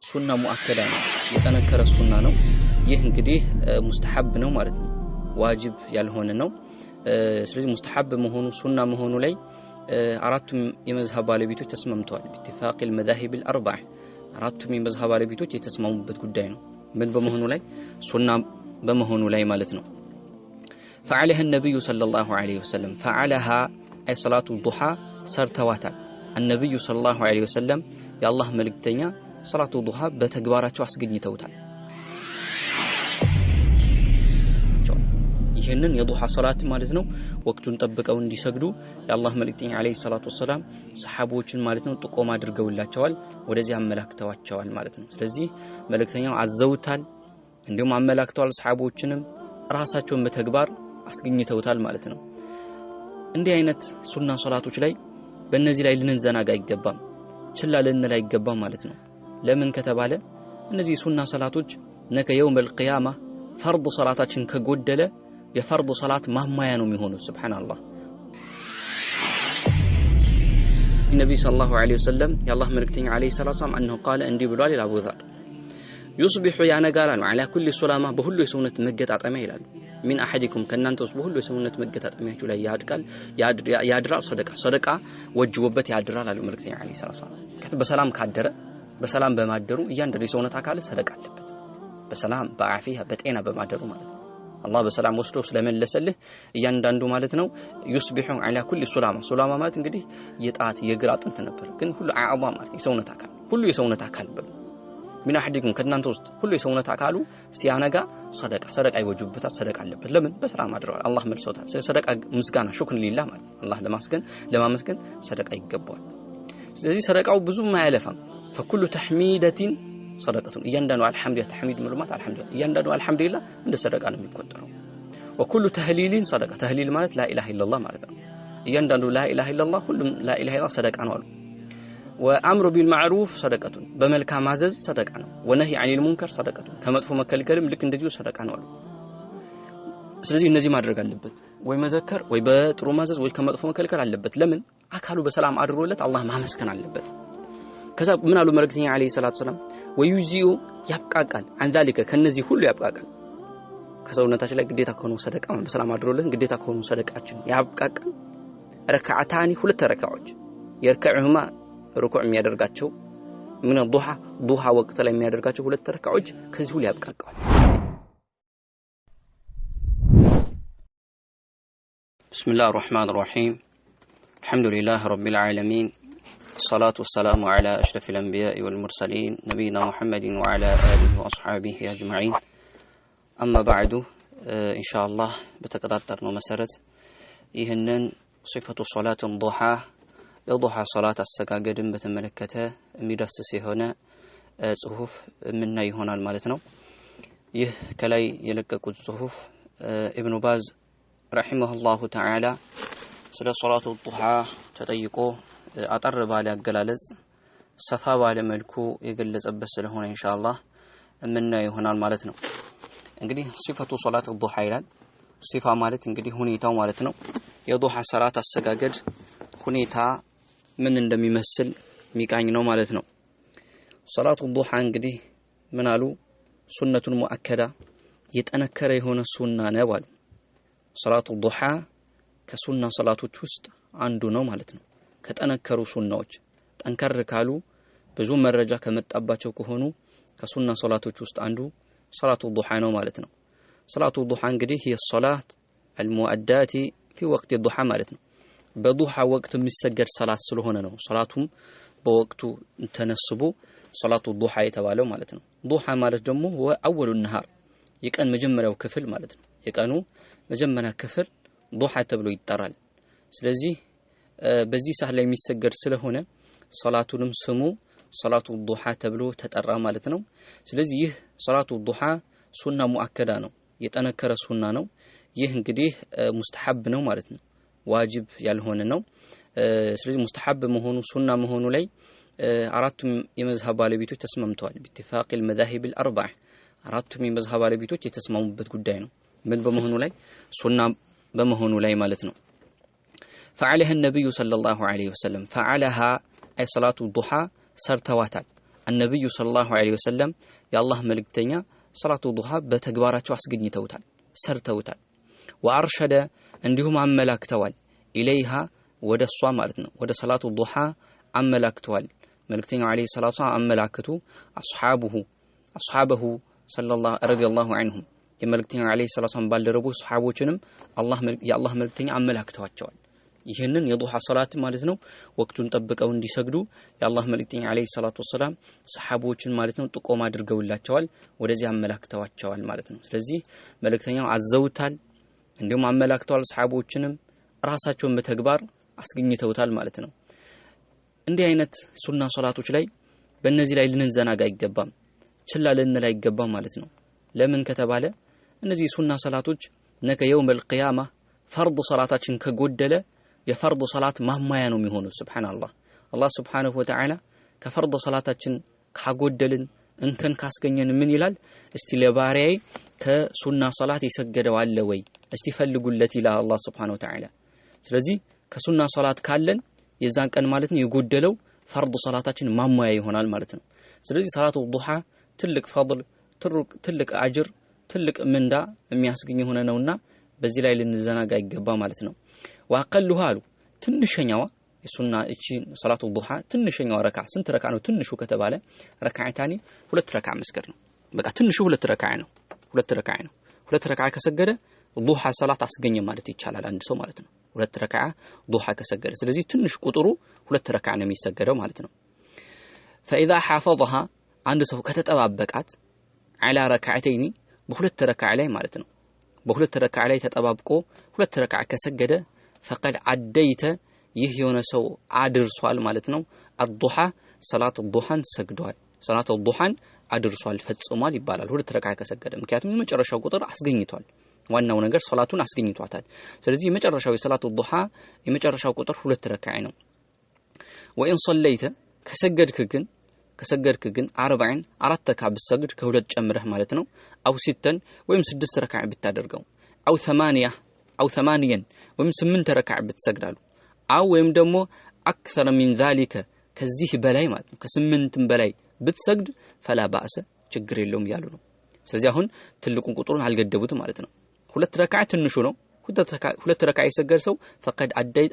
ሱና ሙአከዳ ነው የተነከረ ሱና ነው ይህ እንግዲህ ሙስተሐብ ነው ማለት ነው ዋጅብ ያልሆነ ነው ስለዚህ ሙስተሐብ መሆኑ ሱና መሆኑ ላይ አራቱም የመዝሐብ ባለቤቶች ተስማምተዋል በኢትፋቅ المذاهب الاربعه አራቱም የመዝሐብ ባለቤቶች የተስማሙበት ጉዳይ ነው ምን በመሆኑ ላይ ሱና በመሆኑ ላይ ማለት ነው فعلها النبي صلى الله عليه وسلم فعلها اي صلاه الضحى ሰርተዋታል النبي صلى الله عليه وسلم يا الله መልእክተኛ صلاه الضحى በተግባራቸው አስገኝተውታል ይሄንን የዱሃ ሶላት ማለት ነው ወቅቱን ጠብቀው እንዲሰግዱ የአላህ መልእክተኛ አለይሂ ሰላቱ ወሰለም ሰሃቦችን ማለት ነው ጥቆማ አድርገውላቸዋል ወደዚህ አመላክተዋቸዋል ማለት ነው ስለዚህ መልእክተኛው አዘውታል እንዲሁም አመላክተዋል ሰሃቦችንም ራሳቸውን በተግባር አስገኝተውታል ማለት ነው እንዲህ አይነት ሱና ሶላቶች ላይ በእነዚህ ላይ ልንዘናጋ አይገባም ችላ ልንል አይገባም ማለት ነው ለምን ከተባለ እነዚህ ሱና ሶላቶች ነገ የውመል ቂያማ ፈርድ ሶላታችን ከጎደለ የፈርድ ሶላት ማማያ ነው የሚሆነው ሱብሃንአላህ النبي صلى الله عليه وسلم يا الله መልእክተኛ عليه الصلاه والسلام انه قال እንዲህ ብሏል ለአቡ ዘር يصبح ያነጋራል على كل سلامه በሁሉ የሰውነት መገጣጠሚያ ይላል من احدكم ከናንተ ውስጥ በሁሉ የሰውነት መገጣጠሚያችሁ ላይ ያድራል ሰደቃ ወጅቦበት ያድራል አሉ መልእክተኛ عليه الصلاه والسلام በሰላም ካደረ በሰላም በማደሩ እያንዳንዱ የሰውነት አካል ሰደቃ አለበት በሰላም በአፊያ በጤና በማደሩ ማለት ነው አላህ በሰላም ወስዶ ስለመለሰልህ እያንዳንዱ ማለት ነው يصبح على كل سلامه ማለት እንግዲህ የጣት የግራ አጥንት ነበር ግን ሁሉ አዕባ ማለት የሰውነት አካል ሁሉ የሰውነት አካል በሉ ምን አህዲኩም ከናንተ ውስጥ ሁሉ የሰውነት አካሉ ሲያነጋ ሰደቃ ይወጅብበታል ሰደቃ አለበት ለምን በሰላም አድረዋል አላህ መልሶታል ሰደቃ ምስጋና ሹክር ሊላህ ማለት አላህ ለማመስገን ሰደቃ ይገባዋል ስለዚህ ሰደቃው ብዙም አያለፋም فكل تحميدة صدقة እያንዳንዱ አልহামዱሊላህ ተህሚድ ሙሉማት አልহামዱሊላህ እያንዳንዱ አልহামዱሊላህ እንደ ሰደቃ ነው የሚቆጠረው وكل تهليل صدقة تهليل ማለት لا اله الا الله ማለት ነው እያንዳንዱ لا اله الا الله ሁሉም لا اله الا الله ሰደቃ ነው አሉ وامر بالمعروف صدقة በመልካም ማዘዝ ሰደቃ ነው ونهي عن المنكر صدقة ከመጥፎ መከልከልም ልክ እንደዚሁ ሰደቃ ነው አሉ ስለዚህ እነዚህ ማድረግ አለበት ወይ መዘከር ወይ በጥሩ ማዘዝ ወይ ከመጥፎ መከልከል አለበት ለምን አካሉ በሰላም አድሮለት አላህ ማመስከን አለበት ከዛ ምን አሉ መልእክተኛ አለይሂ ሰላቱ ሰላም ወዩዚኡ ያብቃቃል عن ذلك ከነዚህ ሁሉ ያብቃቃል ከሰውነታችን ላይ ግዴታ ከሆነ ሰደቃ በሰላም አድሮለት ግዴታ ከሆነ ሰደቃችን ያብቃቃል ረካዓታኒ ሁለት ረካዓዎች የርከዑማ ሩኩዕ የሚያደርጋቸው ምን ዱሃ ወቅት ላይ የሚያደርጋቸው ሁለት ረካዓዎች ከዚህ ሁሉ ያብቃቃል بسم الله الرحمن الرحيم الحمد لله رب العالمين الصلاة والسلام على أشرف الأنبياء والمرسلين نبينا محمد وعلى آله وأصحابه أجمعين أما بعد إن شاء الله بتقدرنا مسرت إهنن صفة صلاة الضحى الضحى صلاة السجاجد بتملكته مدرسة هنا صحف منا هنا المالتنا كلاي يلقى الصحف ابن باز رحمه الله تعالى صلاة الضحى تطيقه አጠር ባለ አገላለጽ ሰፋ ባለ መልኩ የገለጸበት ስለሆነ ኢንሻአላህ እምናየው ይሆናል ማለት ነው እንግዲህ ሲፈቱ ሶላት الضحى ይላል ሲፋ ማለት እንግዲህ ሁኔታው ማለት ነው የضحى ሰላት አሰጋገድ ሁኔታ ምን እንደሚመስል ሚቃኝ ነው ማለት ነው ሶላት الضحى እንግዲህ ምን አሉ ሱነቱን ሙአከዳ የጠነከረ የሆነ ሱና ነው አሉ ሶላት الضحى ከሱና ሶላቶች ውስጥ አንዱ ነው ማለት ነው ከተነከሩ ሱናዎች ጠንከር ካሉ ብዙ መረጃ ከመጣባቸው ከሆኑ ከሱና ሶላቶች ውስጥ አንዱ ሶላቱ الضحى ነው ማለት ነው ሶላቱ الضحى እንግዲህ የሶላት المؤدات في وقت الضحى ማለት ነው በضحى ወቅት የሚሰገድ ሶላት ስለሆነ ነው ሶላቱም በወቅቱ ተነስቦ ሶላቱ الضحى የተባለው ማለት ነው ضحى ማለት ደግሞ اول النهار የቀን መጀመሪያው ክፍል ማለት ነው የቀኑ መጀመሪያ ክፍል ضحى ተብሎ ይጠራል ስለዚህ በዚህ ሰዓት ላይ የሚሰገድ ስለሆነ ሶላቱንም ስሙ ሶላቱ الضحى ተብሎ ተጠራ ማለት ነው ስለዚህ ይህ ሶላቱ الضحى ሱና ሙአከዳ ነው የጠነከረ ሱና ነው ይህ እንግዲህ ሙስተሐብ ነው ማለት ነው ዋጅብ ያልሆነ ነው ስለዚህ ሙስተሐብ መሆኑ ሱና መሆኑ ላይ አራቱም የመዝሐብ ባለቤቶች ተስማምተዋል በኢትፋቅ المذاهب الاربعه አራቱም የመዝሐብ ባለቤቶች የተስማሙበት ጉዳይ ነው ምን በመሆኑ ላይ ሱና በመሆኑ ላይ ማለት ነው فعلها النبي صلى الله عليه وسلم فعلها أي صلاة الضحى ሰርተዋታል النبي صلى الله عليه وسلم يا الله ملكتنيا صلاة الضحى بتكباراتو አስገኝተውታል ሰርተውታል وارشد እንዲሁም አመላክተዋል ኢለይሃ ወደ እሷ ማለት ነው ወደ ሰላቱ ዱሃ አመላክተዋል መልክተኛው አለይሂ ሰላቱ አመላክቱ አስሐበሁ ሰለላሁ ረዲየላሁ ዐንሁም የመልክተኛው አለይሂ ሰላቱ ባልደረቡ ሱሐቦችንም የአላህ መልክተኛ አመላክተዋቸዋል ይሄንን የዱሃ ሶላት ማለት ነው ወቅቱን ጠብቀው እንዲሰግዱ የአላህ መልክተኛ አለይሂ ሰላቱ ወሰለም ሱሐቦችን ማለት ነው ጥቆማ አድርገውላቸዋል ወደዚህ አመላክተዋቸዋል ማለት ነው ስለዚህ መልክተኛው አዘውታል እንዲሁም አመላክተዋል ሱሐቦችንም ራሳቸውን በተግባር አስገኝተውታል ማለት ነው እንዲህ አይነት ሱና ሶላቶች ላይ በእነዚህ ላይ ልንዘናጋ አይገባም ችላ ልንል አይገባም ማለት ነው ለምን ከተባለ እነዚህ ሱና ሶላቶች ነገ የውመል ቂያማ ፈርድ ሶላታችን ከጎደለ የፈርድ ሶላት ማማያ ነው የሚሆነው ሱብሃንአላህ አላህ ሱብሃነሁ ወተዓላ ከፈርድ ሶላታችን ካጎደልን እንከን ካስገኘን ምን ይላል እስቲ ለባሪያዬ ከሱና ሶላት የሰገደው አለ ወይ እስቲ ፈልጉለት ይላል አላህ ሱብሃነሁ ወተዓላ ስለዚህ ከሱና ሶላት ካለን የዛን ቀን ማለት ነው የጎደለው ፈርድ ሶላታችን ማማያ ይሆናል ማለት ነው ስለዚህ ሰላቱ ዱሃ ትልቅ ፈضል ትልቅ አጅር ትልቅ ምንዳ የሚያስገኝ ሆነ ነውና በዚህ ላይ ልንዘናጋ ይገባ ማለት ነው ወአቀሉሃ አሉ ትንሽኛዋ የሱና እቺ ሰላቱ ዱሃ ትንሽኛዋ ረካ ስንት ረካ ነው ትንሹ ከተባለ ረካዓታኒ ሁለት ረካ መስገድ ነው በቃ ትንሹ ሁለት ረካ ነው ሁለት ረካ ከሰገደ ዱሃ ሰላት አስገኘ ማለት ይቻላል አንድ ሰው ማለት ነው ሁለት ረካ ዱሃ ከሰገደ ስለዚህ ትንሽ ቁጥሩ ሁለት ረካ ነው የሚሰገደው ማለት ነው فاذا حافظها አንድ ሰው ከተጠባበቃት على ركعتين በሁለት ረካ ላይ ማለት ነው በሁለት ረካ ላይ ተጠባብቆ ሁለት ረካ ከሰገደ فقد عديت ይህ የሆነ ሰው አድርሷል ማለት ነው አዱሃ ሰላቱ ዱሃን ሰግዷል ሰላቱ ዱሃን አድርሷል ፈጽሟል ይባላል ሁለት ረካ ከሰገደ ምክንያቱም የመጨረሻው ቁጥር አስገኝቷል ዋናው ነገር ሶላቱን አስገኝቷታል ስለዚህ የመጨረሻው የሰላቱ ዱሃ የመጨረሻው ቁጥር ሁለት ረካ ነው ወኢን صليت ከሰገድክ ግን 40 አራት ረካ ብትሰግድ ከሁለት ጨምረህ ማለት ነው አው 6 ወይም 6 ረካ ብታደርገው አው 8 ወይም 8 ረካ ብትሰግዳሉ አው ወይም ደግሞ አክثر من ذلك ከዚህ በላይ ማለት ነው ከ8ም በላይ ብትሰግድ فلا باس ችግር የለውም ያሉ ነው ስለዚህ አሁን ትልቁን ቁጥሩን አልገደቡት ማለት ነው ሁለት ረካ ትንሹ ነው ሁለት ረካ የሰገደ ሰው فقد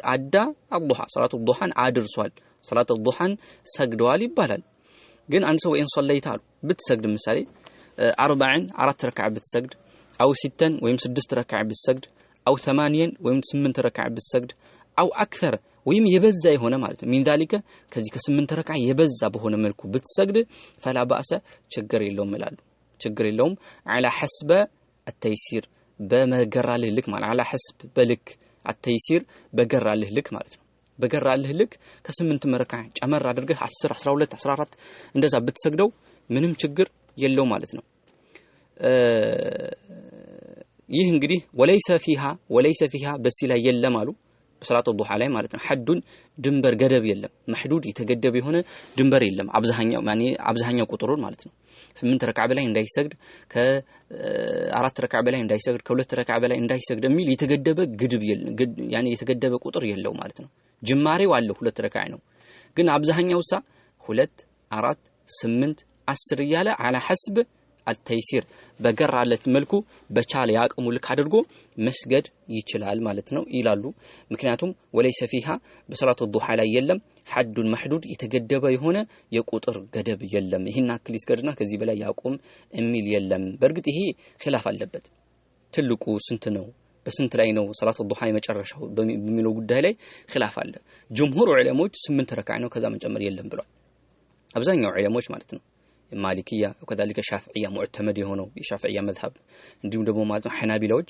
عدى الضحى صلاه الضحى አድርሷል صلاه الضحى ሰግዷል ይባላል ግን አንድ ሰው ወይን ሶለይታ አሉ ብትሰግድ ምሳሌ 40 አራት ረካ ብትሰግድ አው 6 ወይም 6 ረካ ብትሰግድ አው 8 ወይም 8 ረካ ብትሰግድ አው አክثر ወይም የበዛ የሆነ ማለት ነው ሚንዳሊከ ከዚህ ከ8 ረካ የበዛ በሆነ መልኩ ብትሰግድ فلا باس ችግር የለውም ይላሉ ችግር የለውም على حسب التيسير በመገራልህ ልክ ማለት على حسب በልክ التيسير በገራልህ ልክ ማለት ነው በገራልህ ልክ ከ8 ረካ ጨመር አድርገህ 10 12 14 እንደዛ ብትሰግደው ምንም ችግር የለው ማለት ነው ይህ እንግዲህ ወለይሰ ፊሃ በሲ ላይ የለም አሉ በሰላቱ ዱሃ ላይ ማለት ነው ሐዱን ድንበር ገደብ የለም መህዱድ የተገደበ የሆነ ድንበር የለም አብዛኛው ቁጥሩን ማለት ነው 8 ረካ በላይ እንዳይሰግድ ከ4 ረካ በላይ እንዳይሰግድ ከ2 ረካ በላይ እንዳይሰግድ የሚል የተገደበ ግድብ የለም የተገደበ ቁጥር የለው ማለት ነው ጅማሬው አለ 2 ረካ ነው ግን አብዛኛው 2 4 8 10 እያለ على حسب التيسير በገራለት መልኩ በቻለ ያቅሙ ልክ አድርጎ መስገድ ይችላል ማለት ነው ይላሉ ምክንያቱም ወለይሰ ፊሃ በሰላቱ ዱሃ ላይ የለም ሐዱን መህዱድ የተገደበ የሆነ የቁጥር ገደብ የለም ይሄን አክል ይስገድና ከዚህ በላይ ያቆም የሚል የለም በርግጥ ይሄ ኺላፍ አለበት ትልቁ ስንት ነው በስንት ላይ ነው ሰላቱ ዱሃ የመጨረሻው በሚለው ጉዳይ ላይ ኺላፍ አለ ጀምሁር ዑለሞች 8 ረካ ነው ከዛ መጨመር የለም ብሏል አብዛኛው ዑለሞች ማለት ነው ማሊኪያ ወከذلك ሻፊዒያ ሙዕተመድ የሆነው የሻፊዒያ መዝሐብ እንዲሁም ደግሞ ማለት ነው ሐናቢላዎች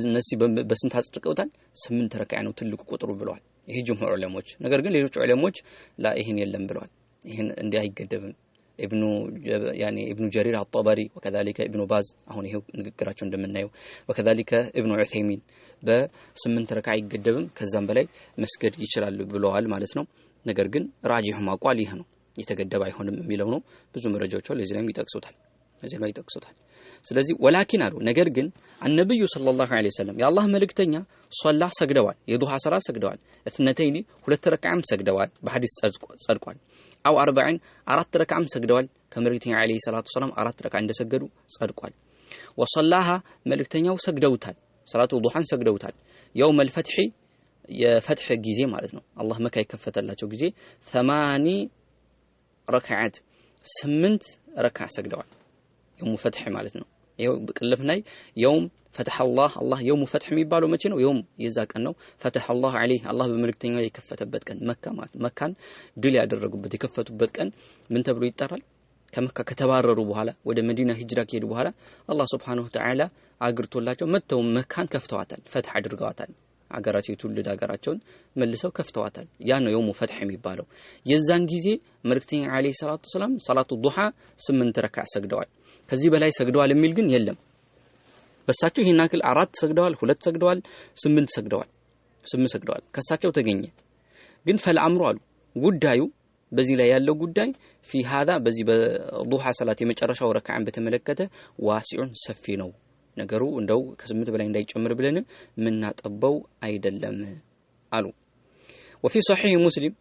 እነዚህ በስንት አጽድቀውታል 8 ረካ ነው ትልቁ ቁጥሩ ብለዋል ይሄ ጀምሁር ዑለሞች ነገር ግን ሌሎች ዑለሞች ላ ይሄን የለም ብለዋል ይሄን እንዲህ አይገደብም ابن جرير الطبري وكذلك ابن باز አሁን ይሄው ንግግራቸው እንደምናየው وكذلك ابن عثيمين በ8 ረካ አይገደብም ከዛም በላይ መስገድ ይችላል ብለዋል ማለት ነው ነገር ግን ራጂሁ ማቋል ይሄ ነው የተገደበ አይሆንም የሚለው ነው ብዙ መረጃዎች ለዚህ ላይ ይጠቅሱታል ስለዚህ ወላኪን አሉ ነገር ግን ነብዩ ሰለላሁ ዐለይሂ ወሰለም የአላህ መልእክተኛ ሶላ ሰግደዋል የዱሃ ሰላት ሰግደዋል እትነተይኒ ሁለት ረካዓም ሰግደዋል በሐዲስ ጸድቋል አው 40 አራት ረካዓም ሰግደዋል ከመልእክተኛው አለይሂ ሰላቱ ሰላም አራት ረካዓ እንደሰገዱ ጸድቋል ወሰላሃ መልእክተኛው ሰግደውታል ሰላቱ ዱሃን ሰግደውታል يوم الفتح የፈትህ ጊዜ ማለት ነው አላህ መካ ይከፈተላቸው ጊዜ 8 ረካዓት 8 ረካዓ ሰግደዋል يوم فتح ማለት ነው ይሄው በቅልፍ ላይ يوم فتح الله يوم فتح የሚባለው መቼ ነው يوم የዛ ቀን ነው فتح الله عليه አላህ በመልእክተኛው የከፈተበት ቀን መካ ማለት መካን ድል ያደረጉበት የከፈቱበት ቀን ምን ተብሎ ይጠራል ከመካ ከተባረሩ በኋላ ወደ መዲና ሂጅራ ከሄዱ በኋላ አላህ Subhanahu Wa Ta'ala አግርቶላቸው መተው መካን ከፍተዋታል ፈትህ አድርገዋታል አገራቸው ትውልድ አገራቸውን መልሰው ከፍተዋታል ያ ነው يوم فتح የሚባለው የዛን ጊዜ መልእክተኛው አለይሂ ሰላቱ ሰላም ሰላቱ ዱሃ 8 ረካዓ ሰግደዋል ከዚህ በላይ ሰግደዋል የሚል ግን የለም በሳቸው ይሄን አክል 4 ሰግደዋል 2 ሰግደዋል 8 ሰግደዋል ከሳቸው ተገኘ ግን ፈልአምሩ አሉ ጉዳዩ በዚህ ላይ ያለው ጉዳይ في هذا በዚህ በዱሃ ሰላት የመጨረሻው ረካዓን በተመለከተ ዋሲዑን ሰፊ ነው ነገሩ እንደው ከ8 በላይ እንዳይጨምር ብለን ምናጠበው አይደለም አሉ وفي صحيح مسلم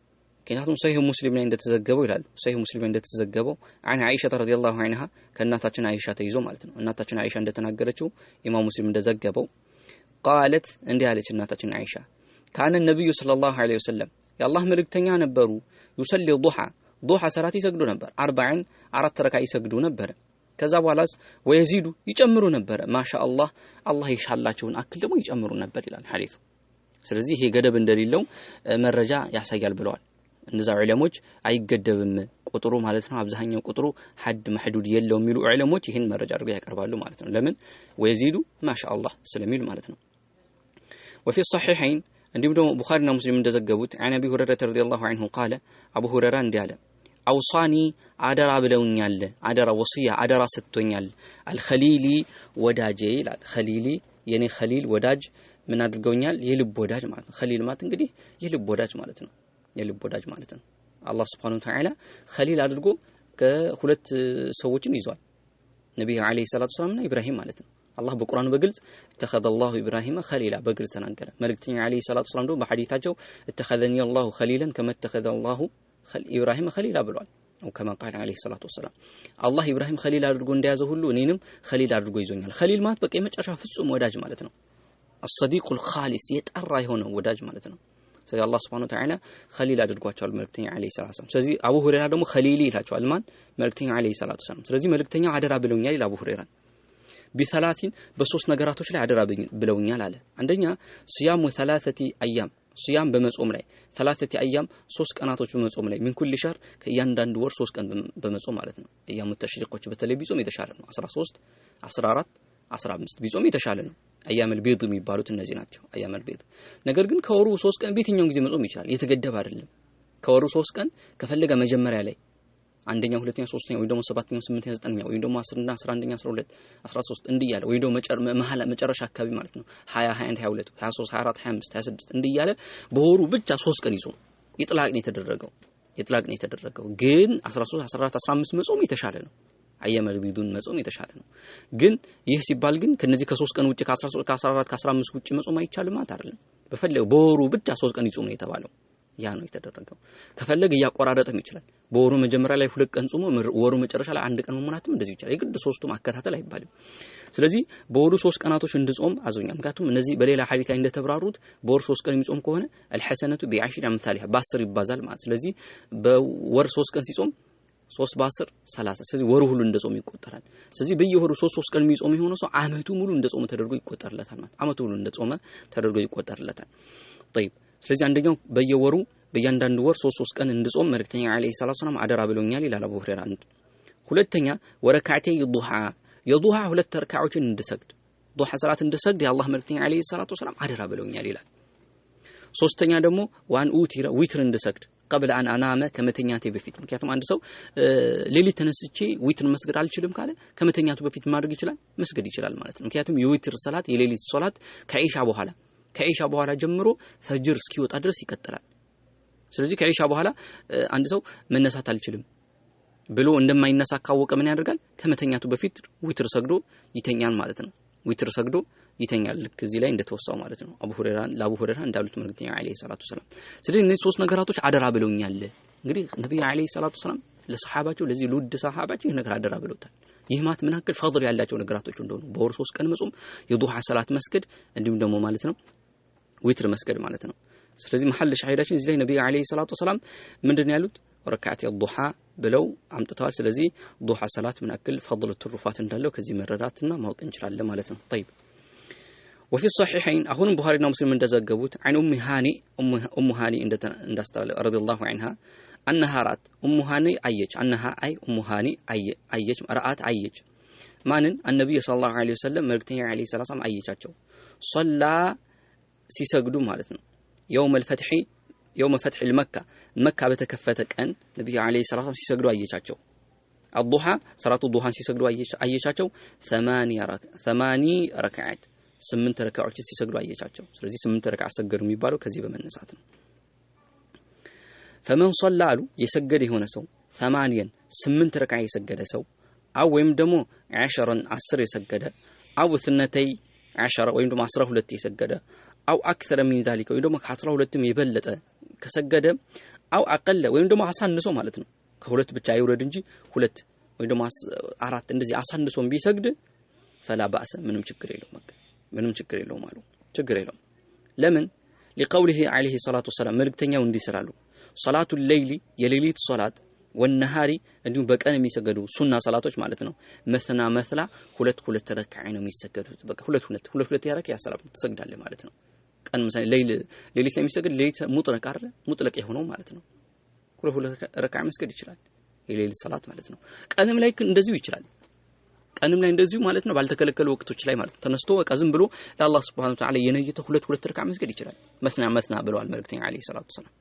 كناتم صحيح مسلم ላይ እንደተዘገበው ይላል صحيح مسلم ላይ እንደተዘገበው عن عائشة رضي الله عنها ከእናታችን አይሻ ተይዞ ማለት ነው እናታችን አይሻ እንደተናገረችው ኢማም ሙስሊም እንደዘገበው قالت እንዲህ አለች እናታችን አይሻ كان النبي صلى الله عليه وسلم የአላህ መልእክተኛ ነበሩ يصلي ضحى ሰላት ይሰግዱ ነበር 40 አራት ረካዓ ይሰግዱ ነበር ከዛ በኋላስ ወይዚዱ ይጨምሩ ነበር ማሻአላህ አላህ ይሻላቸውን አክል ደግሞ ይጨምሩ ነበር ይላል ሐዲሱ ስለዚህ ይሄ ገደብ እንደሌለው መረጃ ያሳያል ብለዋል እነዛ ዑለሞች አይገደብም ቁጥሩ ማለት ነው አብዛኛው ቁጥሩ ሐድ መህዱድ የለው የሚሉ ዑለሞች ይሄን መረጃ አድርገው ያቀርባሉ ማለት ነው ለምን ወይዚዱ ማሻአላህ ስለሚል ማለት ነው وفي الصحيحين እንዲሁም ደግሞ ቡኻሪና ሙስሊም እንደዘገቡት عن ابي هريره رضي الله عنه قال ابو هريره እንዲህ አለ አውሳኒ አደራ ብለውኛል አደራ ወሲያ አደራ ሰጥቶኛል አልኸሊሊ ወዳጄ ይላል ኸሊሊ የኔ ኸሊል ወዳጅ ምን አድርገውኛል የልብ ወዳጅ ማለት ነው ኸሊል ማለት እንግዲህ የልብ ወዳጅ ማለት ነው የልብ ወዳጅ ማለት ነው አላህ Subhanahu Wa Ta'ala ኸሊል አድርጎ ከሁለት ሰዎችን ይዟል ነብዩ አለይሂ ሰላቱ ሰላምና ኢብራሂም ማለት ነው አላህ በቁርአኑ በግልጽ اتخذ الله ابراهيم خليلا በግልጽ ተናገረ መልእክተኛው አለይሂ ሰላቱ ሰላም ደግሞ በሐዲታቸው اتخذني الله خليلا كما اتخذ الله ኢብራሂም ኸሊላ ብሏል او كما قال عليه الصلاه والسلام አላህ ኢብራሂም ኸሊል አድርጎ እንደያዘው ሁሉ እኔንም ኸሊል አድርጎ ይዞኛል ኸሊል ማለት በቃ የመጨረሻ ፍጹም ወዳጅ ማለት ነው الصديق الخالص የጠራ የሆነ ወዳጅ ማለት ነው ስለዚህ አላህ Subhanahu Wa Ta'ala ኸሊል አድርጓቸዋል መልእክተኛው አለይሂ ሰላቱ ሰላም ስለዚህ አቡ ሁረይራ ደግሞ ኸሊሊ ይላቸዋል ማን መልእክተኛው አለይሂ ሰላቱ ሰላም ስለዚህ መልእክተኛው አደራ ብለውኛል ይላል አቡ ሁረይራ بثلاثين በሶስት ነገራቶች ላይ አደራ ብለውኛል አለ አንደኛ صيام 3 ايام صيام በመጾም ላይ 3 ايام 3 ቀናቶች በመጾም ላይ ምን ኩል ሸር ከእያንዳንዱ ወር 3 ቀን በመጾም ማለት ነው እያሙ ተሽሪቆች በተለይ ቢጾም የተሻለ ነው 13 14 15 ቢጾም የተሻለ ነው አያመል ቢድ የሚባሉት እነዚህ ናቸው አያመል ቢድ ነገር ግን ከወሩ 3 ቀን በየትኛው ጊዜ መጾም ይችላል የተገደበ አይደለም ከወሩ 3 ቀን ከፈለገ መጀመሪያ ላይ አንደኛው ሁለተኛው ሶስተኛው ወይ ደግሞ ሰባተኛው ስምንተኛው ዘጠነኛው ወይ ደግሞ 10 እና 11ኛ 12 13 እንዲያለ ወይ ደግሞ መጨረሻ አካባቢ ማለት ነው 20 21 22 23 24 25 26 እንዲያለ በወሩ ብቻ 3 ቀን ይጾም ይጥላቅ ነው የተደረገው ግን 13 14 15 መጾም የተሻለ ነው አያመል ቢዱን መጾም የተሻለ ነው ግን ይህ ሲባል ግን ከነዚህ ከ3 ቀን ውጪ ከ13 ከ14 ከ15 ውጪ መጾም አይቻልም ማለት አይደለም በፈለገው በወሩ ብቻ 3 ቀን ይጾም ነው የተባለው ያ ነው የተደረገው ከፈለገ ያቆራረጠም ይችላል በወሩ መጀመሪያ ላይ 2 ቀን ጾሞ ወሩ መጨረሻ ላይ 1 ቀን መሞናትም እንደዚህ ይችላል የግድ 3ቱም አከታተል አይባልም ስለዚህ በወሩ 3 ቀናቶች እንድጾም አዞኛል ምክንያቱም እነዚህ በሌላ ሐዲስ ላይ እንደተብራሩት በወር 3 ቀን የሚጾም ከሆነ الحسنه ب10 امثالها በ10 ይባዛል ማለት ስለዚህ በወር 3 ቀን ሲጾም 3 በ10 30 ስለዚህ ወሩ ሁሉ እንደጾም ይቆጠራል ስለዚህ በየወሩ 3 ቀን የሚጾም የሆነ ሰው አመቱ ሙሉ እንደጾመ ተደርጎ ይቆጠርለታል ማለት አመቱ ሙሉ እንደጾመ ተደርጎ ይቆጠርለታል طيب ስለዚህ አንደኛው በየወሩ በእያንዳንዱ ወር 3 ቀን እንድጾም መልእክተኛው አለይሂ ሰላቱ ሰላም አደራ ብለውኛል ይላል አቡ ሁረይራ ሁለተኛ ወረካዓቴ ዱሃ የዱሃ ሁለት ረካዓዎችን እንድሰግድ ዱሃ ሰላት እንድሰግድ የአላህ መልእክተኛው አለይሂ ሰላቱ ሰላም አደራ ብለውኛል ይላል ሶስተኛ ደግሞ ዋን ዊትር እንድሰግድ قبل ان انام ከመተኛቴ በፊት ምክንያቱም አንድ ሰው ሌሊት ተነስቼ ዊትር መስገድ አልችልም ካለ ከመተኛቱ በፊት ማድረግ ይችላል መስገድ ይችላል ማለት ነው ምክንያቱም የዊትር ሰላት የሌሊት ሶላት ከኢሻ በኋላ ጀምሮ ፈጅር እስኪወጣ ድረስ ይቀጥላል ስለዚህ ከኢሻ በኋላ አንድ ሰው መነሳት አልችልም ብሎ እንደማይነሳ ካወቀ ምን ያደርጋል ከመተኛቱ በፊት ዊትር ሰግዶ ይተኛል ማለት ነው ዊትር ሰግዶ ይተኛል ልክ እዚህ ላይ እንደተወሳው ማለት ነው ለአቡ ሁረይራ እንዳሉት መልእክተኛው አለይሂ ሰላቱ ሰላም ስለዚህ እነዚህ ሶስት ነገራቶች አደራ ብለውኛል እንግዲህ ነብዩ አለይሂ ሰላቱ ሰላም ለሰሃባቸው ለዚህ ለውድ ሰሃባቸው ይሄ ነገር አደራ ብለውታል ይህ ማለት ምን ያክል ፈድል ያላቸው ነገራቶች እንደሆኑ በወር 3 ቀን መጾም የዱሃ ሰላት መስገድ እንዲሁም ደግሞ ማለት ነው ዊትር መስገድ ማለት ነው ስለዚህ መሐል ሻሂዳችን እዚህ ላይ ነብዩ አለይሂ ሰላቱ ሰላም ምንድነው ያሉት ረካዓት የዱሃ ብለው አምጥተዋል ስለዚህ ዱሃ ሰላት ምን ያክል ፈድል ትሩፋት እንዳለው ከዚህ መረዳትና ማወቅ እንችላለን ማለት ነው طيب وفي الصحيحين أهون بخاري ومسلم من تزجبوت عن أم هاني عند استرال رضي الله عنها أنها رأت أم هاني أيج أنها أي أم هاني أيج رأت أيج مانن النبي صلى الله عليه وسلم مرتين عليه الصلاة والسلام أيجاتشو صلى سيسجدو مالتنا يوم فتح المكة بتكفتك أن النبي عليه الصلاة والسلام سيسجدو أيجاتشو الضحى صلاة الضحى سيسجدو أيجاتشو 8 ركعات 8 ረካዓዎች ሲሰግዱ አየቻቸው ስለዚህ 8 ረካዓ ሰገዱ የሚባለው ከዚህ በመነሳት ነው فمن صلى የሰገደ የሆነ ሰው 8 ረካዓ የሰገደ ሰው አው ወይም ደግሞ 10 የሰገደ አው 12 ወይም ደግሞ 12 የሰገደ አው አክثر من ذلك ወይም ደግሞ ከ12ም የበለጠ ከሰገደ አው አቀለ ወይም ደግሞ አሳንሶ ማለት ነው ከሁለት ብቻ አይወረድ እንጂ 2 ወይም ደግሞ 4 እንደዚህ አሳንሶም ቢሰግድ فلا باس ምንም ችግር የለውም አሉ ችግር የለውም ለምን لقوله عليه الصلاه والسلام መልእክተኛው እንዲህ ስላሉ ሶላቱ ሌይሊ የሌሊት ሶላት ወነሃሪ እንዲሁም በቀን የሚሰገዱ ሱና ሶላቶች ማለት ነው መስላ ሁለት ረካዓ ነው የሚሰገዱት በቃ ሁለት ያረክ ያሰላም ተሰግዳለህ ማለት ነው ቀን ምሳሌ ሌሊት የሚሰገድ ሌሊት ሙጥለቅ የሆነው ማለት ነው ሁለት ረካዓ መስገድ ይችላል የሌሊት ሶላት ማለት ነው ቀንም ላይ እንደዚሁ ይችላል ቀንም ላይ እንደዚሁ ማለት ነው ባልተከለከሉ ወቅቶች ላይ ማለት ተነስቶ በቃ ዝም ብሎ ለአላህ Subhanahu Wa Ta'ala የነየተ ሁለት ረካዓ መስገድ ይችላል መስና ብለዋል መልእክተኛው አለይሂ ሰላቱ ሰላም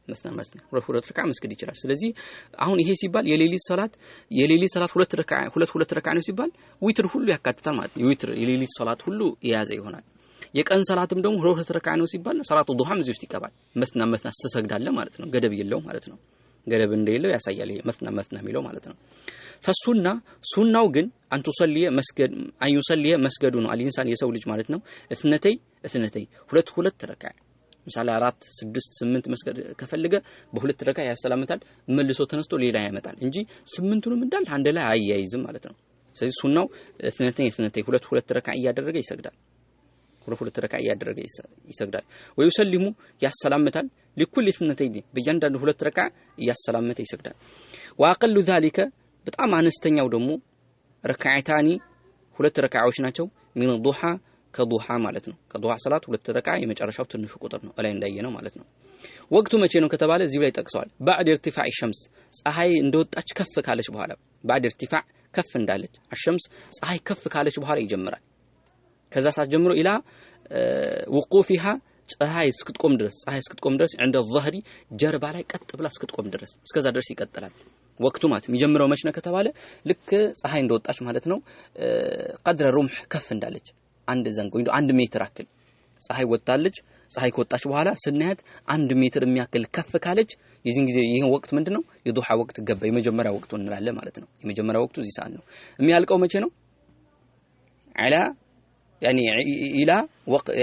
መስና ሁለት ረካዓ መስገድ ይችላል ስለዚህ አሁን ይሄ ሲባል የሌሊት ሰላት ሁለት ረካዓ ነው ሲባል ዊትር ሁሉ ያካትታል ማለት ነው ዊትር የሌሊት ሰላት ሁሉ የያዘ ይሆናል የቀን ሰላትም ደግሞ ሁለት ረካዓ ነው ሲባል ሰላቱ ዱሃም እዚህ ውስጥ ይገባል መስና ተሰግዳለህ ማለት ነው ገደብ የለው ማለት ነው ገደብ እንደሌለው ያሳያል ይሄ መስና የሚለው ማለት ነው ፈሱና ሱናው ግን አንቱ ሰልየ መስገዱ ነው አልኢንሳን የሰው ልጅ ማለት ነው እትነተይ ሁለት ረካዓ ምሳሌ 4 6 8 መስገድ ከፈለገ በሁለት ረካዓ ያሰላምታል መልሶ ተነስቶ ሌላ ያመጣል እንጂ 8ቱንም እንዳል አንድ ላይ አያይዝም ማለት ነው ስለዚህ ሱናው እትነተይ ሁለት ረካዓ ያደረገ ይሰግዳል ሁለት ረካዓ ያደረገ ይሰግዳል ወይሰልሙ ያሰላምታል ለኩል እትነተይ በእያንዳንዱ ሁለት ረካዓ ያሰላምታ ይሰግዳል واقل ذلك በጣም አነስተኛው ደግሞ ረካዓታኒ ሁለት ረካዓዎች ናቸው ምን ዱሃ ከዱሃ ማለት ነው ከዱሃ ሰላት ሁለት ረካዓ የመጨረሻው ትንሹ ቁጥር ነው ላይ እንዳየነው ማለት ነው ወቅቱ መቼ ነው ከተባለ እዚህ ላይ ጠቅሰዋል بعد ارتفاع الشمس ፀሐይ እንደወጣች ከፍ ካለች በኋላ بعد ارتفاع ከፍ እንዳለች الشمس ፀሐይ ከፍ ካለች በኋላ ይጀምራል ከዛ ሰዓት ጀምሮ ኢላ وقوفها ፀሐይ እስክትቆም ድረስ عند الظهر ጀርባ ላይ ቀጥ ብላ እስክትቆም ድረስ እስከዛ ድረስ ይቀጥላል ወቅቱ ማለት የሚጀምረው መች ነው ከተባለ ልክ ፀሐይ እንደወጣች ማለት ነው قدر رمح ከፍ እንዳለች አንድ ዘንግ ወይ 1 ሜትር አክል ፀሐይ ወጣለች ፀሐይ ከወጣች በኋላ ስናያት 1 ሜትር የሚያክል ከፍ ካለች የዚህን ጊዜ ይሄን ወቅት ምንድነው የዱሃ ወቅት ገባ የመጀመሪያ ወቅቱ እንላለን ማለት ነው የመጀመሪያ ወቅቱ እዚህ ሰዓት ነው የሚያልቀው መቼ ነው على يعني الى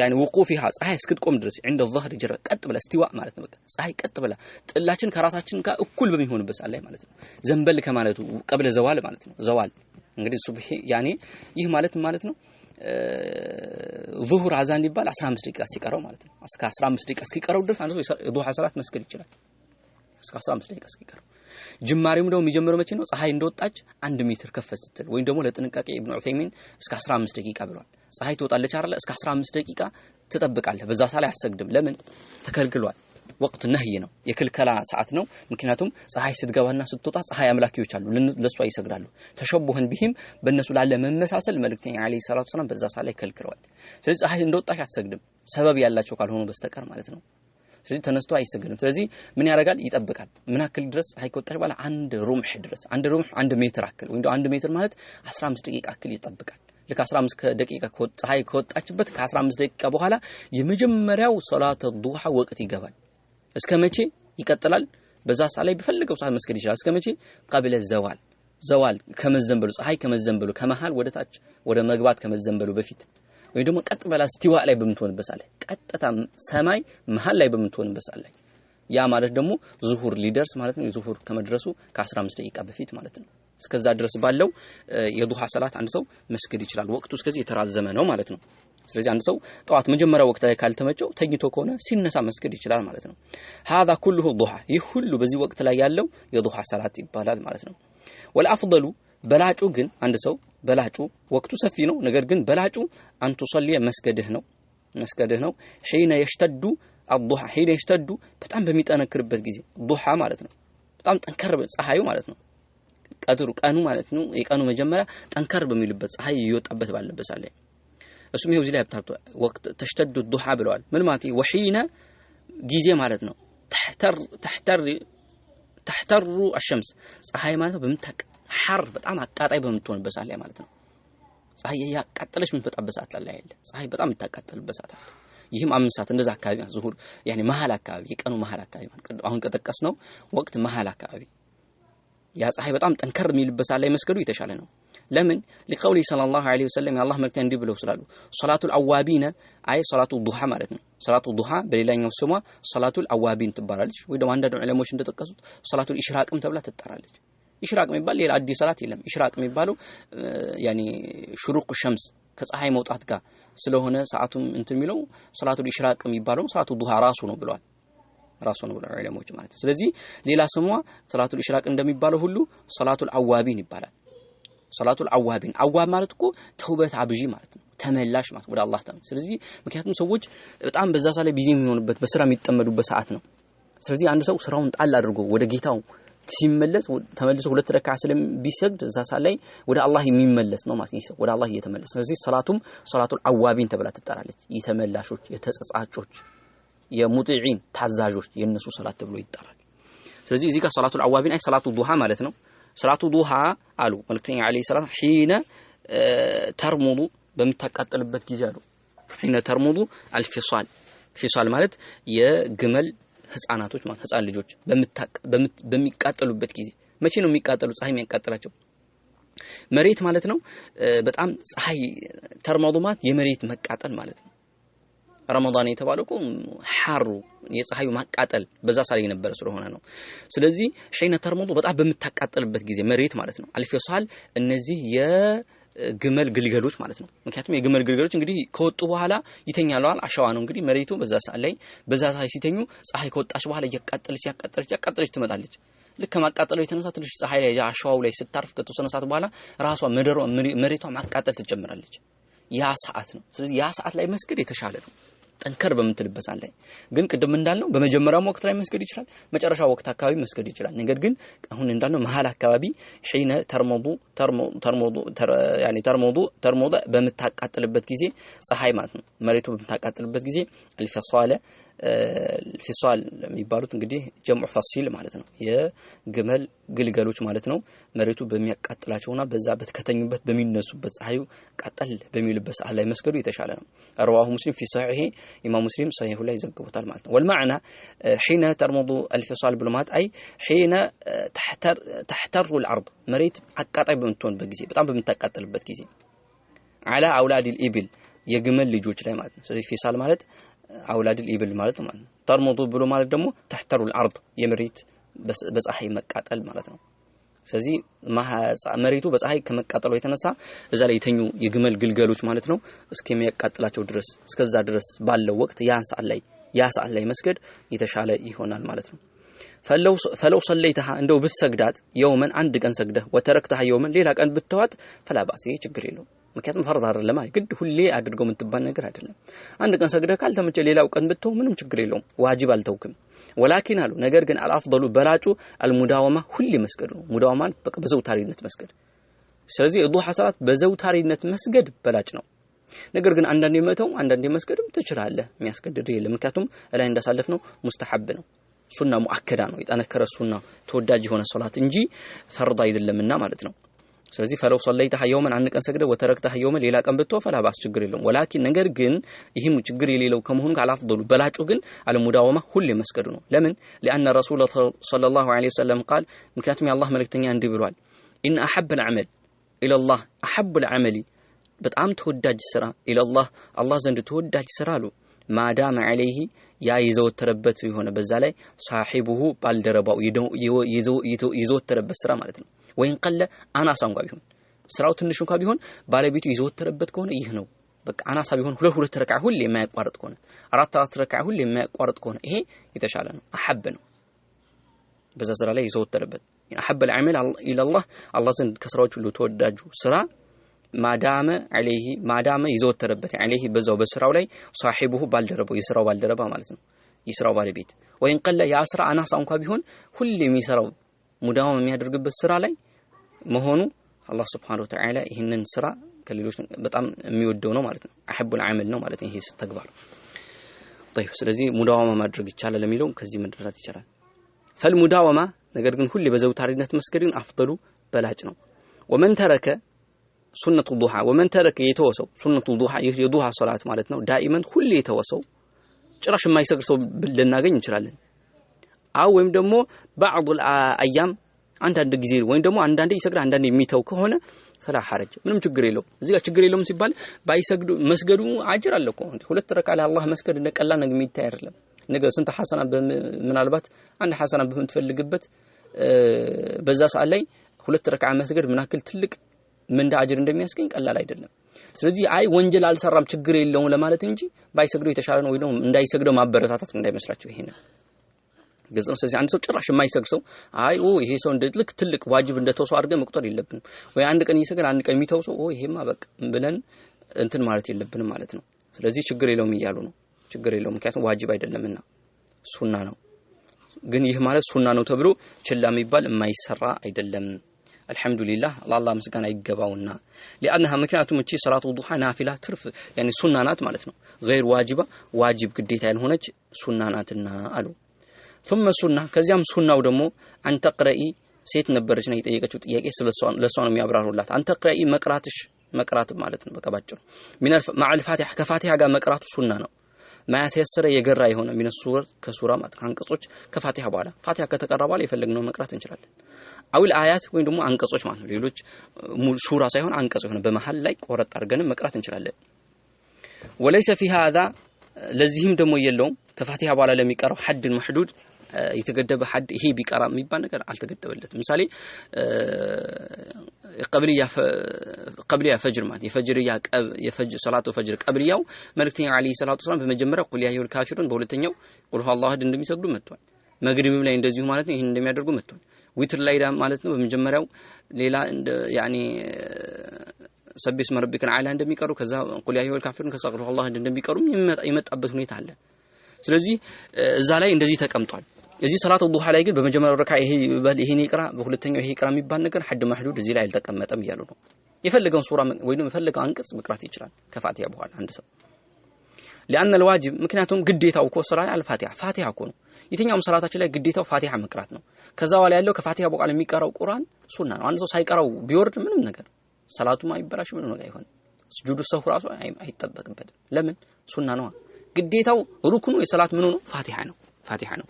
يعني وقوفها ፀሐይ እስክትቆም ድረስ عند الظهر جرى ቀጥ ብላ استواء ማለት ነው በቃ ፀሐይ ቀጥ ብላ ጥላችን ከራሳችን ጋር እኩል በሚሆንበት ሰዓት ላይ ማለት ነው ዘንበል ከማለቱ قبل زوال ማለት ነው ዘዋል እንግዲህ ሱብሂ ያኔ ይህ ማለት ነው ዙሁር አዛን ሊባል 15 ደቂቃ ሲቀረው ማለት ነው እስከ 15 ደቂቃ እስኪቀረው ድረስ አንዱ ዱሃ ሰላት መስገድ ይችላል እስከ 15 ደቂቃ እስኪቀረው ጅማሬው ደግሞ የሚጀምረው መቼ ነው ፀሐይ እንደወጣች 1 ሜትር ከፍ ስትል ወይም ደግሞ ለጥንቃቄ ኢብኑ ዑሰይሚን እስከ 15 ደቂቃ ብሏል ፀሐይ ትወጣለች አይደል እስከ 15 ደቂቃ ትጠብቃለህ በዛ ሰዓት ላይ አሰግድም ለምን ተከልክሏል ወቅት ነህይ ነው የክልከላ ሰዓት ነው ምክንያቱም ፀሐይ ስትገባና ስትወጣ ፀሐይ አምላኪዎች አሉ ለሷ ይሰግዳሉ ተሸቡህን ቢሂም በእነሱ ላለ መመሳሰል መልእክተኛ አለይሂ ሰላቱ ሰላም በዛ ሰዓት ላይ ከልክለዋል ስለዚህ ፀሐይ እንደወጣች አትሰግድም ሰበብ ያላቸው ካልሆኑ በስተቀር ማለት ነው ስለዚህ ተነስቶ አይሰግድም ስለዚህ ምን ያደርጋል ይጠብቃል ምን አክል ድረስ ፀሐይ ከወጣች በኋላ 1 ሩምህ ድረስ 1 ሜትር አክል ወይ 1 ሜትር ማለት 15 ደቂቃ አክል ይጠብቃል ለካ 15 ደቂቃ ፀሐይ ከወጣችበት ከ15 ደቂቃ በኋላ የመጀመሪያው ሶላተ ዱሃ ወቅት ይገባል እስከ መቼ ይቀጥላል በዛ ሰዓት ላይ በፈልገው ሰዓት መስገድ ይችላል እስከ መቼ قبل ዘዋል ከመዘንበሉ ፀሐይ ከመዘንበሉ ከመሃል ወደ ታች ወደ መግባት ከመዘንበሉ በፊት ወይ ደግሞ ቀጥ በላ እስቲዋ ላይ በመትሆንበት ሰዓት ላይ ቀጥታ ሰማይ መሃል ላይ በመትሆንበት ሰዓት ላይ ያ ማለት ደግሞ ዙሁር ሊደርስ ማለት ነው ዙሁር ከመድረሱ ከ15 ደቂቃ በፊት ማለት ነው እስከዛ ድረስ ባለው የዱሃ ሰላት አንድ ሰው መስገድ ይችላል ወቅቱ እስከዚህ የተራዘመ ነው ማለት ነው ስለዚህ አንድ ሰው ጧት መጀመሪያ ወቅት ላይ ካልተመቸው ተኝቶ ከሆነ ሲነሳ መስገድ ይችላል ማለት ነው هذا كله ضحى ይህ ሁሉ በዚህ ወቅት ላይ ያለው የዱሃ ሰላት ይባላል ማለት ነው والافضل በላጩ ግን አንድ ሰው በላጩ ወቅቱ ሰፊ ነው ነገር ግን በላጩ አንተ ሶልየ መስገድህ ነው حين يشتد الضحى حين يشتد በጣም በሚጠነክርበት ጊዜ ዱሃ ማለት ነው በጣም ጠንከር ፀሐዩ ማለት ነው ቀኑ ማለት ነው የቀኑ መጀመሪያ ጠንከር በሚልበት ፀሐይ ይወጣበት ባለበት ሳለ እሱም ይሄው እዚህ ላይ አብታርቶ ወቅት ተሽተዱ الضحى ብለዋል ምን ማለት وحين ጊዜ ማለት ነው تحتر الشمس ፀሐይ ማለት ነው በምታቅ ሐር በጣም አቃጣይ በመትሆንበት ሰዓት ላይ ማለት ነው ፀሐይ ያቃጠለሽ የምትወጣበት ሰዓት ላይ አይደል ፀሐይ በጣም የምታቃጠልበት ሰዓት ይህም 5 ሰዓት እንደዛ አካባቢ ዙሁር ያኒ መሃል አካባቢ የቀኑ መሃል አካባቢ አሁን ከጠቀስነው ወቅት መሃል አካባቢ ያ ፀሐይ በጣም ጠንከር የሚልበት ሰዓት ላይ መስገዱ የተሻለ ነው ለምን ለቀውሊ ሰለላሁ ዐለይሂ ወሰለም የአላህ መልእክተኛ እንዲህ ብለው ስላሉ ሶላቱል አዋቢነ አይ ሶላቱ ዱሃ ማለት ነው ሶላቱ ዱሃ በሌላኛው ስሟ ሶላቱል አዋቢን ትባላለች ወይ ደግሞ አንዳንድ ዑለሞች እንደተጠቀሱት ሶላቱል ኢሽራቅም ተብላ ትጠራለች ኢሽራቅ የሚባል ሌላ አዲስ ሰላት የለም ኢሽራቅ የሚባለው ያኒ ሹሩቅ ሸምስ ከፀሐይ መውጣት ጋር ስለሆነ ሰዓቱም እንትን የሚለው ሶላቱል ኢሽራቅ የሚባለው ሶላቱ ዱሃ ራሱ ነው ብለው ዑለሞች ማለት ነው ስለዚህ ሌላ ስሟ ሶላቱል ኢሽራቅ እንደሚባለው ሁሉ ሶላቱል አዋቢን ይባላል ሶላቱል አዋቢን አዋብ ማለት እኮ ተውበት አብጂ ማለት ነው ተመላሽ ማለት ወደ አላህ ተመለስ ስለዚህ ምክንያቱም ሰዎች በጣም በዛ ሰዓት ላይ ቢዚ የሚሆኑበት በስራ የሚጠመዱበት ሰዓት ነው ስለዚህ አንድ ሰው ስራውን ጣል አድርጎ ወደ ጌታው ሲመለስ ተመልሶ ሁለት ረካዓ ቢሰግድ እዛ ሰዓት ላይ ወደ አላህ የሚመለስ ነው ማለት ነው ወደ አላህ እየተመለሰ ስለዚህ ሶላቱም ሶላቱል አዋቢን ተብላ ትጠራለች የተመላሾች የተጸጻጮች የሙጢዒን ታዛዦች የነሱ ሰላት ተብሎ ይጠራል ስለዚህ እዚህ ጋር ሶላቱል አዋቢን አይ ሶላቱ ዱሃ ማለት ነው ሶላቱ ዱሃ አሉ መልእክተኛ አለይሂ ሰላም حين ተርሙዱ በመታቃጠልበት ጊዜ አሉ حين ተርሙዱ الفصال ፊሳል ማለት የግመል ህፃናቶች ማለት ህፃን ልጆች በሚቃጠሉበት ጊዜ መቼ ነው የሚቃጠሉ ፀሐይ የሚያቃጥላቸው መሬት ማለት ነው በጣም ፀሐይ ተርሙዱማት የመሬት መቃጠል ማለት ነው ረመዳን የተባለው እኮ ሐሩ የፀሐዩ ማቃጠል በዛ ሳላይ ነበር ስለሆነ ነው ስለዚህ حين ተርሙዱ በጣም በመታቃጠልበት ጊዜ መሬት ማለት ነው አልፊሳል እነዚህ የግመል ግልገሎች ማለት ነው ምክንያቱም የግመል ግልገሎች እንግዲህ ከወጡ በኋላ ይተኛሉ አሸዋ ነው እንግዲህ መሬቱ በዛ ሳላይ በዛ ሳይ ሲተኙ ፀሐይ ከወጣች በኋላ ያቃጠለች ትመጣለች ልክ ማቃጠሉ የተነሳ ትንሽ ፀሐይ ላይ አሸዋው ላይ ስታርፍ ከተወሰነ ሰዓት በኋላ ራሷ መሬቷ ማቃጠል ትጀምራለች ያ ሰዓት ነው ስለዚህ ያ ሰዓት ላይ መስገድ የተሻለ ነው ጠንከር በመትልበት ሰዓት ላይ ግን ቅድም እንዳልነው በመጀመሪያው ወቅት ላይ መስገድ ይችላል መጨረሻው ወቅት አካባቢ መስገድ ይችላል ነገር ግን አሁን እንዳልነው መሃል አካባቢ حين ተርሙዱ በመታቃጠልበት ጊዜ ፀሐይ ማለት ነው መሬቱ በመታቃጠልበት ጊዜ الفصال የሚባሉት እንግዲህ ጀምዑ ፈሲል ማለት ነው የግመል ግልገሎች ማለት ነው መሬቱ በሚያቃጥላቸውና በዛ በተከተኙበት በሚነሱበት ፀሐዩ ቃጠል በሚልበት ሰዓት ላይ መስገዱ የተሻለ ነው رواه مسلم في صحيحه امام مسلم صحيح ላይ ዘግቦታል ማለት ነው والمعنى حين ترمض الفصال بالمات اي حين تحتر الارض መሬት አቃጣይ በምትሆንበት ጊዜ በጣም በምታቃጥልበት ጊዜ على اولاد الابل የግመል ልጆች ላይ ማለት ነው ስለዚህ ፊሳል ማለት አውላድ الابل ማለት ነው ተርሙዱ ብሎ ማለት ደግሞ تحتر الارض የመሬት በፀሐይ መቃጠል ማለት ነው ስለዚህ መሬቱ በፀሐይ ከመቃጠሉ የተነሳ እዛ ላይ የተኙ የግመል ግልገሎች ማለት ነው እስከሚያቃጥላቸው ድረስ እስከዛ ድረስ ባለው ወቅት ያ ሰዓት ላይ መስገድ የተሻለ ይሆናል ማለት ነው فلو صليتها እንደው ብትሰግዳት የውመን አንድ ቀን ሰግደህ ወተረክተها የውመን ሌላ ቀን ብትተዋት فلا باس ችግር የለውም ምክንያቱም ፈርድ አይደለም ግድ ሁሌ አድርገው የምትባል ነገር አይደለም አንድ ቀን ሰግደህ ካልተመቸ ሌላው ቀን ብትተው ምንም ችግር የለውም ዋጅብ አልተውክም ولكن አሉ ነገር ግን አልአፍضሉ በላጩ አልሙዳወማ ሁሌ መስገድ ነው ሙዳወማ በቃ በዘውታሪነት መስገድ ስለዚህ ዱሃ ሰላት በዘውታሪነት መስገድ በላጭ ነው ነገር ግን አንዳንዴ መተው አንዳንዴ መስገድም ትችላለህ የሚያስገድድ የለም ምክንያቱም ላይ እንዳሳለፍነው ሙስተሐብ ነው ሱና ሙአከዳ ነው የጠነከረ ሱና ተወዳጅ የሆነ ሶላት እንጂ ፈርድ አይደለምና ማለት ነው ስለዚህ فلو صليتها يوما አንድ ቀን ሰግደ ወተረክተها يوما ሌላ ቀን ብትተው فلا باس ችግር የለውም ولكن ነገር ግን ይህም ችግር የሌለው ከመሆኑ ጋር አፍضሉ በላጩ ግን አልሙዳወማ ሁሌ መስገዱ ነው ለምን لان الرسول صلى الله عليه وسلم قال ምክንያቱም የአላህ መልእክተኛ እንዲህ ብሏል ان احب العمل الى الله احب العمل በጣም ተወዳጅ ስራ ኢላላህ አላህ ዘንድ ተወዳጅ ስራ አሉ ማዳመ عليه ያ ይዘወተረበት የሆነ በዛ ላይ ሳሂቡሁ ባልደረባው ይዘወተረበት ስራ ማለት ነው ወይን ቀለ አናሳ እንኳን ቢሆን ስራው ትንሽ እንኳን ቢሆን ባለቤቱ ይዘወተረበት ከሆነ ይህ ነው በቃ አናሳ ቢሆን ሁለት ረካዓ ሁሌ የማያቋርጥ ከሆነ አራት ረካዓ ሁሌ የማያቋርጥ ከሆነ ይሄ የተሻለ ነው አሐብ ነው በዛ ስራ ላይ ይዘወተረበት አሐብ العمل الى الله ዘንድ ከስራዎች ሁሉ ተወዳጁ ስራ ማዳመ عليه ማዳመ ይዘወተረበት عليه በዛው በስራው ላይ ሳሂቡሁ ባልደረባው የስራው ባልደረባ ማለት ነው የስራው ባለቤት ወይን ቀለ ያ ስራ አናሳ እንኳን ቢሆን ሁሌ የሚሰራው ሙዳዋም የሚያደርግበት ስራ ላይ መሆኑ አላህ Subhanahu Wa Ta'ala ይሄንን ስራ ከሌሎች በጣም የሚወደው ነው ማለት ነው አሐብ العمل ነው ማለት ነው ይሄ ተግባር طيب ስለዚህ ሙዳዋማ ማድረግ ይቻላል ለሚለው ከዚህ መድረስ ይቻላል فالمداومه ነገር ግን ሁሌ በዘውታሪነት መስገድን አፍضሉ በላጭ ነው ومن ترك سنة الضحى ومن ترك يتوسو سنة الضحى يضحى صلاة مالتنا دائما كل يتوسو ጭራሽ የማይሰግድ ሰው ልናገኝ እንችላለን አው ወይም ደግሞ بعض الايام አንዳንድ ጊዜ ወይም ደግሞ አንዳንዴ ይሰግድ አንዳንዴ የሚተው ከሆነ فلا حرج ምንም ችግር የለውም እዚህ ጋር ችግር የለውም ሲባል ባይሰግዱ መስገዱ አጅር አለ እኮ ሁለት ረካ ለአላህ መስገድ እንደቀላል ነገር የሚታይ አይደለም ነገር ስንት ሐሰና ምናልባት አንድ ሐሰና በምትፈልግበት በዛ ሰዓት ላይ ሁለት ረካ መስገድ ምናክል ትልቅ ምንዳ አጅር እንደሚያስገኝ ቀላል አይደለም ስለዚህ አይ ወንጀል አልሰራም ችግር የለውም ለማለት እንጂ ባይሰግዱ የተሻለ ነው ወይ ነው እንዳይሰግደው ማበረታታት እንዳይመስላችሁ ይሄ ነው ግልጽ ስለዚህ አንድ ሰው ጭራሽ የማይሰግድ ሰው አይ ይሄ ሰው እንደልክ ትልቅ ዋጅብ እንደተወሰው አድርገን መቁጠር የለብንም ወይ አንድ ቀን ይሰግድ አንድ ቀን የሚተውሰው ይሄማ በቃ ብለን እንትን ማለት የለብንም ማለት ነው ስለዚህ ችግር የለውም ይያሉ ነው ችግር የለውም ምክንያቱም ዋጅብ አይደለምና ሱና ነው ግን ይህ ማለት ሱና ነው ተብሎ ችላ የሚባል የማይሰራ አይደለም አልহামዱሊላህ አላህ ምስጋና ይገባውና لانها ምክንያቱም እቺ ሰላቱ ዱሃ ናፊላ ትርፍ يعني ሱና ናት ማለት ነው غير واجبه ዋጅብ ግዴታ ያልሆነች ሱና ናትና አሉ ثم ሱና ከዚያም ሱናው ደግሞ አንተቅረኢ ሴት ነበረች ነው የጠየቀችው ጥያቄ ስለሷን ለሷ ነው የሚያብራሩላት አንተቅረኢ መቅራት ማለት ነው በቃ ባጭሩ من مع الفاتحه ከፋቲሃ ጋር መቅራቱ ሱና ነው ማያት ያሰረ የገራ የሆነ من السور ከሱራ ማለት አንቀጾች ከፋቲሃ በኋላ ፋቲሃ ከተቀራ በኋላ የፈለግነው መቅራት እንችላለን አው الآيات ወይም ደግሞ አንቀጾች ማለት ነው ሌሎች ሱራ ሳይሆን አንቀጽ የሆነ በመሃል ላይ ቆረጥ አድርገን መቅራት እንችላለን وليس في هذا ለዚህም ደግሞ የለውም ከፋቲሃ በኋላ ለሚቀራው حد محدود የተገደበ حد ይሄ ቢቀራ የሚባል ነገር አልተገደበለትም ምሳሌ ቀብሊያ ፈጅር ማለት የፈጅር ሰላቱ ፈጅር ቀብሊያው መልእክተኛ አለይሂ ሰላቱ ሰላም በመጀመሪያው ቁል ያ አዩል ካፊሩን በሁለተኛው ቁል ሁወ አላሁ አሐድ እንደሚሰግዱ መጥቷል መግሪብም ላይ እንደዚሁ ማለት ነው ይሄን እንደሚያደርጉ መጥቷል ዊትር ላይ ማለት ነው በመጀመሪያው ሌላ ያኒ ሰብስ መረብከን አላ እንደሚቀሩ ከዛ ቁል ያ አዩል ካፊሩን ከዛ ቁል ሁወ አላሁ አሐድ እንደሚቀሩ ይመጣበት ሁኔታ አለ ስለዚህ እዛ ላይ እንደዚህ ተቀምጧል እዚህ ሰላቱ ዱሃ ላይ ግን በመጀመሪያው ረካ ይሄን ይቅራ በሁለተኛው ይሄ ይቅራ የሚባል ነገር حد محدود እዚህ ላይ አልተቀመጠም ይያሉ ነው የፈለገውን ሱራ ወይንም የፈለገው አንቀጽ መቅራት ይችላል ከፋቲሃ በኋላ አንድ ሰው لان الواجب ምክንያቱም ግዴታው እኮ ስራ ፋቲሃ እኮ ነው የትኛውም ሰላታችን ላይ ግዴታው ፋቲሃ መቅራት ነው ከዛ በኋላ ያለው ከፋቲሃ በኋላ የሚቀራው ቁርአን ሱና ነው አንድ ሰው ሳይቀራው ቢወርድ ምንም ነገር ሰላቱ ማይበላሽ ምንም ነገር አይሆንም ስጁዱ ሰሁ ራሱ አይጠበቅበትም ለምን ሱና ነው ግዴታው ሩክኑ የሰላት ምን ነው ፋቲሃ ነው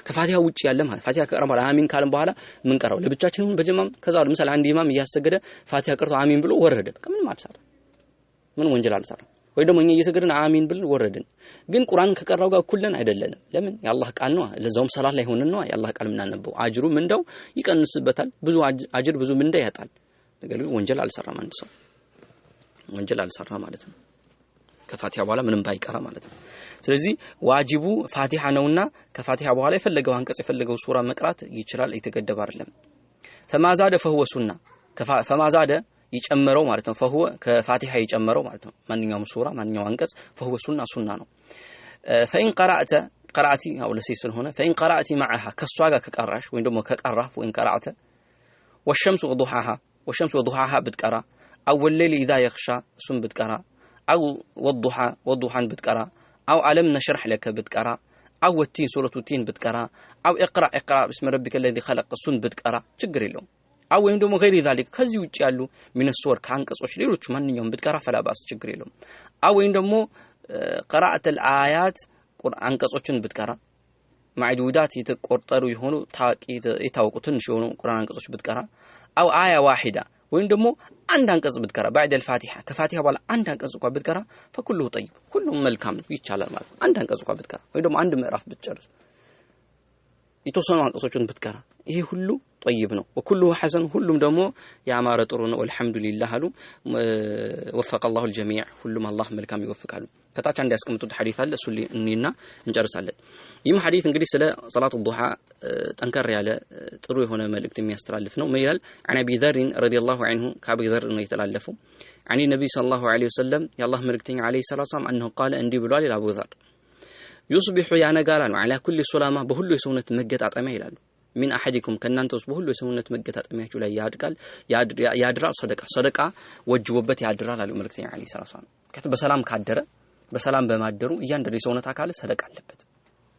ከፋቲሃ ውጪ ያለ ማለት ፋቲሃ ከቀረበ አሚን ካለም በኋላ ምን ቀራው ለብቻችን ምን በጀማም ከዛ ለምሳሌ አንድ ኢማም እያሰገደ ፋቲሃ ቀርቶ አሚን ብሎ ወረደ በቃ ምንም አልሰራ ምን ወንጀል አልሰራ ወይ ደግሞ እኛ እየሰገድን አሚን ብለን ወረድን ግን ቁርአን ከቀራው ጋር ኩለን አይደለንም ለምን የአላህ ቃል ነው ለዛውም ሰላት ላይ ሆነን ነው የአላህ ቃል ምናነበው አጅሩ ምንዳው ይቀንስበታል ብዙ አጅር ብዙ ምንዳ ያጣል ነገር ግን ወንጀል አልሰራም አንድ ሰው ወንጀል አልሰራ ማለት ነው ከፋቲሃ በኋላ ምንም ባይቀራ ማለት ነው ስለዚህ ዋጅቡ ፋቲሃ ነውና ከፋቲሃ በኋላ የፈለገው አንቀጽ የፈለገው ሱራ መቅራት ይችላል የተገደበ አይደለም ፈማዛደ فهو ሱና ፈማዛደ ይጨመረው ማለት ነው فهو ከፋቲሃ ይጨመረው ማለት ነው ማንኛውም ሱራ ማንኛውም አንቀጽ فهو ሱና ነው فإن قرأتي او ለሲስን ሆነ فإن قرأتي معها ከሷ ጋር ከቀራሽ ወይ ደግሞ ከቀራፍ ወይ قرأت والشمس وضحاها بتقرا او الليل اذا يخشى ሱም بتقرا او وضحا بتقرا او علم نشرح لك بتقرا او التين سوره التين بتقرا او اقرا بسم ربك الذي خلق ሱን بتقرا ችግር የለውም او ወይም ደግሞ غير ذلك ከዚህ ውጪ ያሉ من السور ከአንቀጾች ሌሎች ማንኛውም بتقرا فلا باس ችግር የለውም او ወይም ደግሞ قراءه الايات ቁርአን አንቀጾችን بتقرا معدودات የተቆጠሩ የሆኑ የታወቁ ትንሽ የሆኑ ቁርአን አንቀጾች بتقرا او آية واحدة ወይም ደግሞ አንድ አንቀጽ ብትቀራ بعد الفاتحه ከፋቲሃ በኋላ አንድ አንቀጽ እንኳን ብትቀራ فكله طيب ሁሉም መልካም ነው ይቻላል ማለት አንድ አንቀጽ እንኳን ብትቀራ ወይ ደግሞ አንድ ምዕራፍ ብትጨርስ የተወሰኑ አንቀጾችን ብትቀራ ይሄ ሁሉ طيب ነው وكله حسن ሁሉም ደግሞ ያማረ ጥሩ ነው والحمد لله አሉ وفق الله الجميع ሁሉም አላህ መልካም ይወፍቃሉ ከታች አንድ ያስቀምጡት ሐዲስ አለ እሱ እንይና እንጨርሳለን ይህም ሐዲስ እንግዲህ ስለ ሶላቱ الضحى ጠንከር ያለ ጥሩ የሆነ መልእክት የሚያስተላልፍ ነው ምን ይላል عن ابي ذر رضي الله عنه ከአቢ ذر ነው የተላለፈው عن النبي صلى الله عليه وسلم የአላህ መልእክተኛ عليه الصلاه والسلام انه قال እንዲህ ብሏል አቡ ذر يصبح ያነጋላል على كل سلامه በሁሉ የሰውነት መገጣጠሚያ ይላሉ من احدكم ከናንተስ በሁሉ የሰውነት መገጣጠሚያችሁ ላይ ያድራል ሰደቃ ወጅቦበት ያድራል አሉ መልእክተኛ عليه الصلاه والسلام በሰላም ካደረ በሰላም በማደሩ እያንዳንዱ የሰውነት አካል ሰደቃ አለበት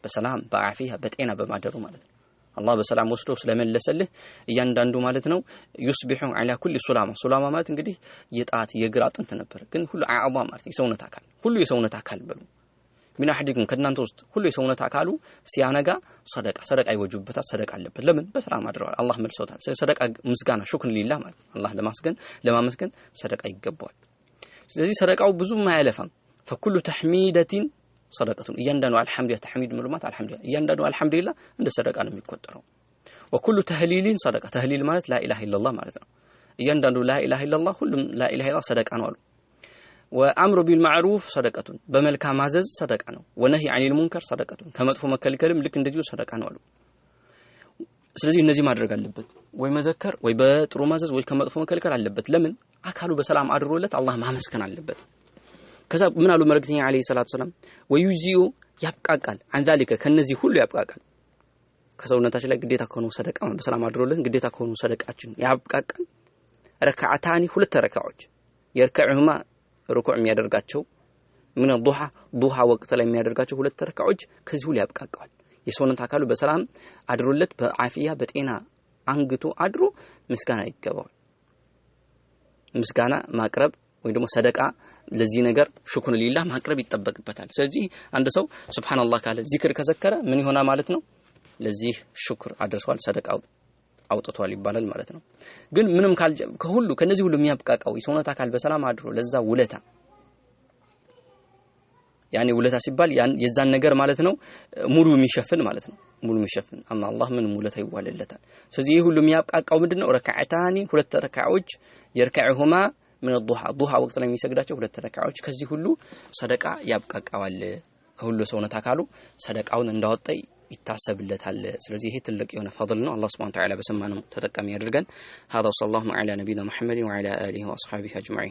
በሰላም በአፊያ በጤና በማደሩ ማለት ነው አላህ በሰላም ወስዶ ስለመለሰልህ እያንዳንዱ ማለት ነው يصبح على كل سلامه ማለት እንግዲህ የጣት የግራ አጥንት ነበር ግን ሁሉ አዕባ ማለት የሰውነት አካል ሁሉ የሰውነት አካል በሉ ምን አህዲኩም ከናንተ ውስጥ ሁሉ የሰውነት አካሉ ሲያነጋ ሰደቃ ይወጅበታል ሰደቃ አለበት ለምን በሰላም አድረዋል አላህ መልሶታል ሰደቃ ምስጋና ሹክር ሊላህ ማለት አላህ ለማመስገን ሰደቃ ይገባዋል ስለዚህ ሰደቃው ብዙም አያለፋም فكل تحميدة صدقة እያንዳንዱ አልহামዱሊላህ ተህሚድ ምሉማት አልহামዱሊላህ እያንዳንዱ አልহামዱሊላህ እንደ ሰደቃ ነው የሚቆጠረው وكل تهليل صدقة تهليل ማለት لا اله الا الله ማለት ነው እያንዳንዱ لا اله الا الله ሁሉም لا اله الا الله ሰደቃ ነው አሉ وامر بالمعروف صدقة በመልካም ማዘዝ ሰደቃ ነው ونهي عن المنكر صدقة ከመጥፎ መከልከልም ልክ እንደዚሁ ሰደቃ ነው አሉ ስለዚህ እነዚህ ማድረግ አለበት ወይ መዘከር ወይ በጥሩ ማዘዝ ወይ ከመጥፎ መከልከል አለበት ለምን አካሉ በሰላም አድሮለት አላህ ማመስከን አለበት ከዛ ምን አሉ መልእክተኛ አለይሂ ሰላቱ ሰላም ወዩዚኡ ያብቃቃል عن ذلك ከነዚህ ሁሉ ያብቃቃል ከሰውነታችን ላይ ግዴታ ከሆነ ሰደቃ በሰላም አድሮለት ግዴታ ከሆነ ሰደቃችን ያብቃቃል ረካዓታኒ ሁለት ረካዓዎች የርከዑማ ሩኩዕ የሚያደርጋቸው ምን ዱሃ ወቅት ላይ የሚያደርጋቸው ሁለት ረካዓዎች ከዚህ ሁሉ ያብቃቃል የሰውነት አካሉ በሰላም አድሮለት በአፊያ በጤና አንግቶ አድሮ ምስጋና ይገባዋል ምስጋና ማቅረብ ወይ ደግሞ ሰደቃ ለዚህ ነገር ሹክር ሊላህ ማቅረብ ይተበቅበታል ስለዚህ አንድ ሰው ሱብሃንአላህ ካለ ዚክር ከዘከረ ምን ይሆናል ማለት ነው ለዚህ ሹክር አድርሷል ሰደቃው አውጥቷል ይባላል ማለት ነው ግን ምንም ከሁሉ ከነዚህ ሁሉ የሚያብቃቃው የሰውነት አካል በሰላም አድሮ ለዛ ውለታ ያኔ ውለታ ሲባል የዛን ነገር ማለት ነው ሙሉ የሚሸፍን ማለት ነው ሙሉ የሚሸፍን አማ አላህ ምን ውለታ ይዋለለታል ስለዚህ ይሄ ሁሉ የሚያብቃቃው ምንድነው ረካዓታኒ ሁለት ረካዓዎች የርከዑሁማ من الضحى ወቅት ላይ የሚሰግዳቸው ሁለት ረካዓዎች ከዚህ ሁሉ ሰደቃ ያብቃቃዋል ከሁሉ ሰውነት አካሉ ሰደቃውን እንዳወጣ ይታሰብለታል ስለዚህ ይሄ ትልቅ የሆነ ፈضል ነው አላህ Subhanahu Wa Ta'ala በሰማነው ተጠቃሚ ያድርገን هذا صلى الله على نبينا محمد وعلى اله واصحابه اجمعين